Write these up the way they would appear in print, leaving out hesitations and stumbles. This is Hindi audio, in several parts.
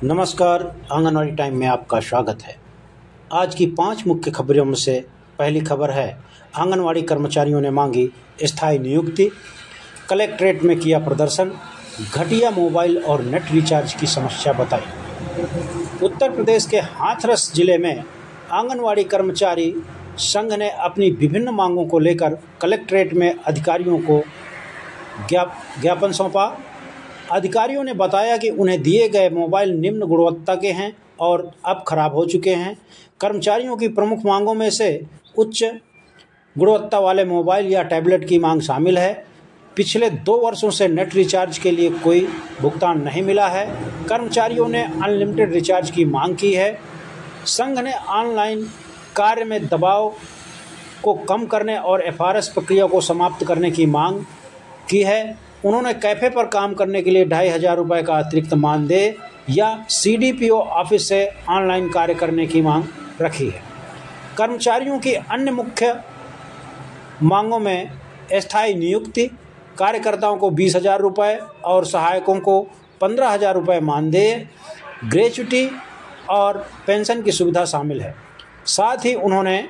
नमस्कार, आंगनवाड़ी टाइम में आपका स्वागत है। आज की 5 मुख्य खबरों में से पहली खबर है, आंगनवाड़ी कर्मचारियों ने मांगी स्थायी नियुक्ति, कलेक्ट्रेट में किया प्रदर्शन, घटिया मोबाइल और नेट रिचार्ज की समस्या बताई। उत्तर प्रदेश के हाथरस जिले में आंगनवाड़ी कर्मचारी संघ ने अपनी विभिन्न मांगों को लेकर कलेक्ट्रेट में अधिकारियों को ज्ञापन सौंपा। अधिकारियों ने बताया कि उन्हें दिए गए मोबाइल निम्न गुणवत्ता के हैं और अब खराब हो चुके हैं। कर्मचारियों की प्रमुख मांगों में से उच्च गुणवत्ता वाले मोबाइल या टैबलेट की मांग शामिल है। पिछले 2 वर्षों से नेट रिचार्ज के लिए कोई भुगतान नहीं मिला है। कर्मचारियों ने अनलिमिटेड रिचार्ज की मांग की है। संघ ने ऑनलाइन कार्य में दबाव को कम करने और एफआरएस प्रक्रिया को समाप्त करने की मांग की है। उन्होंने कैफ़े पर काम करने के लिए 2,500 रुपये का अतिरिक्त मानदेय या सीडीपीओ ऑफिस से ऑनलाइन कार्य करने की मांग रखी है। कर्मचारियों की अन्य मुख्य मांगों में स्थायी नियुक्ति, कार्यकर्ताओं को 20,000 रुपये और सहायकों को 15,000 रुपये मानदेय, ग्रेच्युटी और पेंशन की सुविधा शामिल है। साथ ही उन्होंने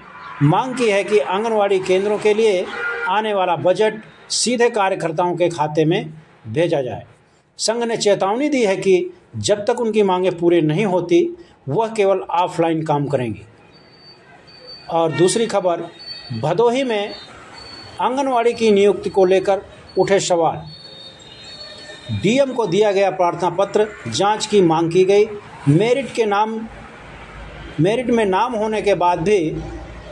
मांग की है कि आंगनवाड़ी केंद्रों के लिए आने वाला बजट सीधे कार्यकर्ताओं के खाते में भेजा जाए। संघ ने चेतावनी दी है कि जब तक उनकी मांगें पूरी नहीं होती वह केवल ऑफलाइन काम करेंगी। और दूसरी खबर, भदोही में आंगनवाड़ी की नियुक्ति को लेकर उठे सवाल। डीएम को दिया गया प्रार्थना पत्र, जांच की मांग की गई। मेरिट में नाम होने के बाद भी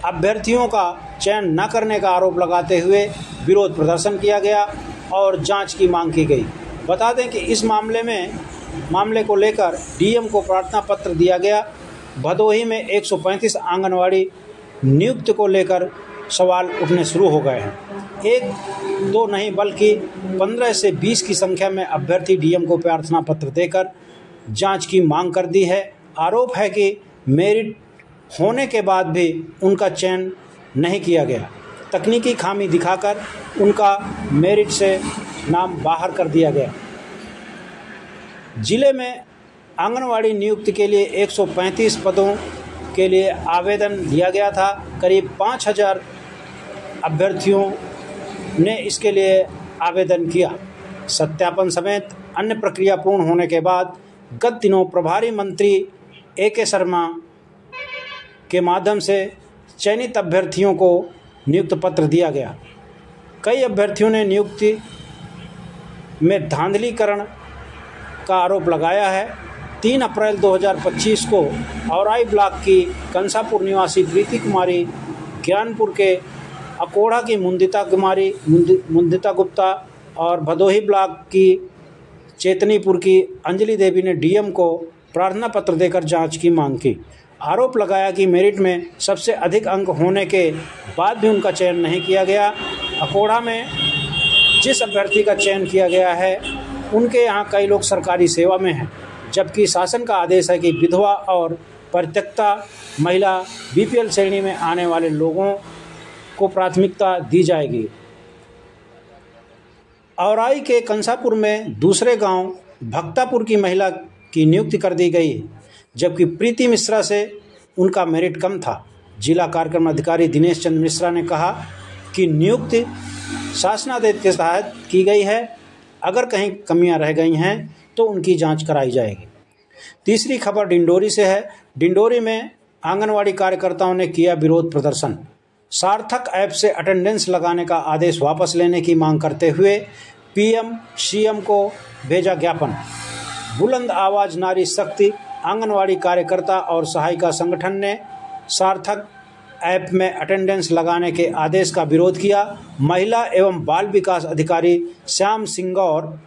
अभ्यर्थियों का चयन न करने का आरोप लगाते हुए विरोध प्रदर्शन किया गया और जांच की मांग की गई। बता दें कि इस मामले को लेकर डीएम को प्रार्थना पत्र दिया गया। भदोही में 135 आंगनवाड़ी नियुक्ति को लेकर सवाल उठने शुरू हो गए हैं। 1-2 नहीं बल्कि 15 से 20 की संख्या में अभ्यर्थी डीएम को प्रार्थना पत्र देकर जांच की मांग कर दी है। आरोप है कि मेरिट होने के बाद भी उनका चयन नहीं किया गया। तकनीकी खामी दिखाकर उनका मेरिट से नाम बाहर कर दिया गया। जिले में आंगनवाड़ी नियुक्ति के लिए 135 पदों के लिए आवेदन दिया गया था। करीब 5,000 अभ्यर्थियों ने इसके लिए आवेदन किया। सत्यापन समेत अन्य प्रक्रिया पूर्ण होने के बाद गत दिनों प्रभारी मंत्री ए.के. शर्मा के माध्यम से चयनित अभ्यर्थियों को नियुक्त पत्र दिया गया। कई अभ्यर्थियों ने नियुक्ति में धांधलीकरण का आरोप लगाया है। 3 अप्रैल 2025 को औराई ब्लॉक की कंसापुर निवासी प्रीति कुमारी, ज्ञानपुर के अकोढ़ा की मुंदिता गुप्ता और भदोही ब्लॉक की चेतनीपुर की अंजलि देवी ने डीएम को प्रार्थना पत्र देकर जांच की मांग की। आरोप लगाया कि मेरिट में सबसे अधिक अंक होने के बाद भी उनका चयन नहीं किया गया। अकोढ़ा में जिस अभ्यर्थी का चयन किया गया है उनके यहाँ कई लोग सरकारी सेवा में हैं, जबकि शासन का आदेश है कि विधवा और परित्यक्ता महिला बीपीएल श्रेणी में आने वाले लोगों को प्राथमिकता दी जाएगी। औराई के कंसापुर में दूसरे गांव भक्तापुर की महिला की नियुक्ति कर दी गई, जबकि प्रीति मिश्रा से उनका मेरिट कम था। जिला कार्यक्रम अधिकारी दिनेश चंद्र मिश्रा ने कहा कि नियुक्ति शासनादेश के तहत की गई है। अगर कहीं कमियां रह गई हैं तो उनकी जांच कराई जाएगी। तीसरी खबर डिंडोरी से है। डिंडोरी में आंगनवाड़ी कार्यकर्ताओं ने किया विरोध प्रदर्शन। सार्थक ऐप से अटेंडेंस लगाने का आदेश वापस लेने की मांग करते हुए पीएम सीएम को भेजा ज्ञापन। बुलंद आवाज नारी शक्ति आंगनवाड़ी कार्यकर्ता और सहायिका संगठन ने सार्थक ऐप में अटेंडेंस लगाने के आदेश का विरोध किया। महिला एवं बाल विकास अधिकारी श्याम सिंगौर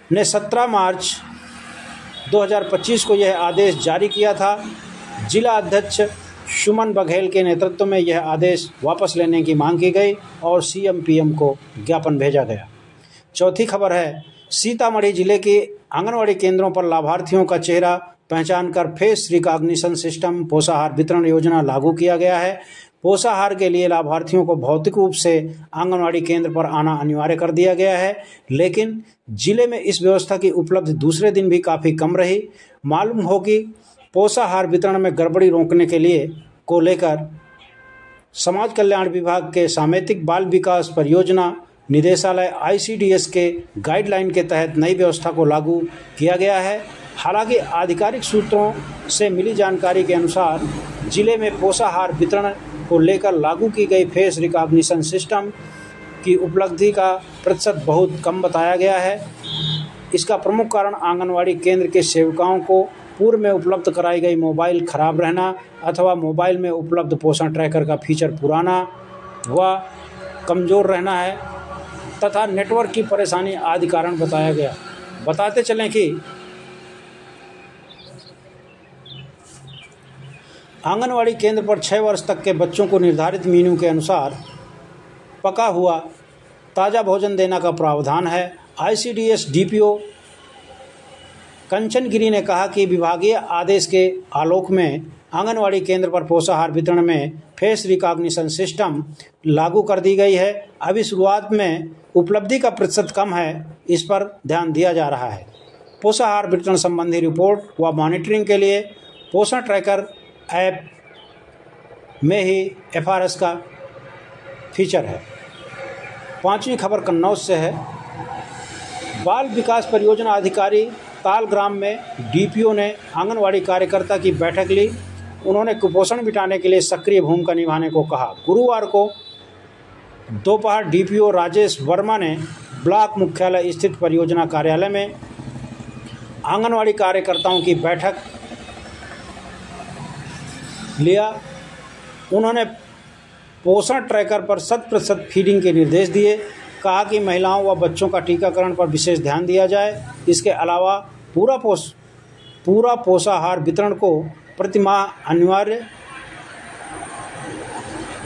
ने 17 मार्च 2025 को यह आदेश जारी किया था। जिला अध्यक्ष सुमन बघेल के नेतृत्व में यह आदेश वापस लेने की मांग की गई और सीएम पीएम को ज्ञापन भेजा गया। चौथी खबर है, सीतामढ़ी जिले के आंगनवाड़ी केंद्रों पर लाभार्थियों का चेहरा पहचान कर फेस रिकॉग्निशन सिस्टम पोषाहार वितरण योजना लागू किया गया है। पोषाहार के लिए लाभार्थियों को भौतिक रूप से आंगनवाड़ी केंद्र पर आना अनिवार्य कर दिया गया है, लेकिन जिले में इस व्यवस्था की उपलब्धि दूसरे दिन भी काफ़ी कम रही। मालूम हो कि पोषाहार वितरण में गड़बड़ी रोकने के लिए को लेकर समाज कल्याण विभाग के सामूहिक बाल विकास परियोजना निदेशालय ICDS के गाइडलाइन के तहत नई व्यवस्था को लागू किया गया है। हालांकि आधिकारिक सूत्रों से मिली जानकारी के अनुसार जिले में पोषाहार वितरण को लेकर लागू की गई फेस रिकॉग्निशन सिस्टम की उपलब्धि का प्रतिशत बहुत कम बताया गया है। इसका प्रमुख कारण आंगनवाड़ी केंद्र के सेविकाओं को पूर्व में उपलब्ध कराई गई मोबाइल खराब रहना अथवा मोबाइल में उपलब्ध पोषण ट्रैकर का फीचर पुराना व कमज़ोर रहना है तथा नेटवर्क की परेशानी आदि कारण बताया गया। बताते चलें कि आंगनवाड़ी केंद्र पर 6 वर्ष तक के बच्चों को निर्धारित मेन्यू के अनुसार पका हुआ ताज़ा भोजन देने का प्रावधान है। ICDS DPO कंचन गिरी ने कहा कि विभागीय आदेश के आलोक में आंगनवाड़ी केंद्र पर पोषाहार वितरण में फेस रिकॉग्निशन सिस्टम लागू कर दी गई है। अभी शुरुआत में उपलब्धि का प्रतिशत कम है, इस पर ध्यान दिया जा रहा है। पोषाहार वितरण संबंधी रिपोर्ट व मॉनिटरिंग के लिए पोषण ट्रैकर ऐप में ही FRS का फीचर है। 5वीं खबर कन्नौज से है। बाल विकास परियोजना अधिकारी तालग्राम में DPO ने आंगनवाड़ी कार्यकर्ता की बैठक ली। उन्होंने कुपोषण मिटाने के लिए सक्रिय भूमिका निभाने को कहा। गुरुवार को दोपहर DPO राजेश वर्मा ने ब्लॉक मुख्यालय स्थित परियोजना कार्यालय में आंगनवाड़ी कार्यकर्ताओं की बैठक लिया। उन्होंने पोषण ट्रैकर पर 100% फीडिंग के निर्देश दिए। कहा कि महिलाओं व बच्चों का टीकाकरण पर विशेष ध्यान दिया जाए। इसके अलावा पूरा पोषाहार वितरण को प्रतिमाह अनिवार्य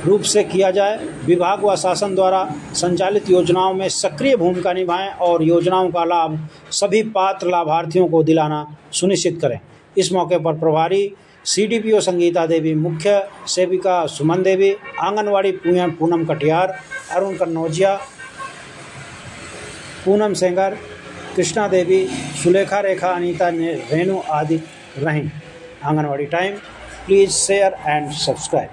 रूप से किया जाए। विभाग व शासन द्वारा संचालित योजनाओं में सक्रिय भूमिका निभाएं और योजनाओं का लाभ सभी पात्र लाभार्थियों को दिलाना सुनिश्चित करें। इस मौके पर प्रभारी CDPO संगीता देवी, मुख्य सेविका सुमन देवी, आंगनवाड़ी पूनम कटियार, अरुण कन्नौजिया, पूनम सेंगर, कृष्णा देवी, सुलेखा रेखा, अनीता रेणु आदि रहीं। Anganwadi time, please share and subscribe.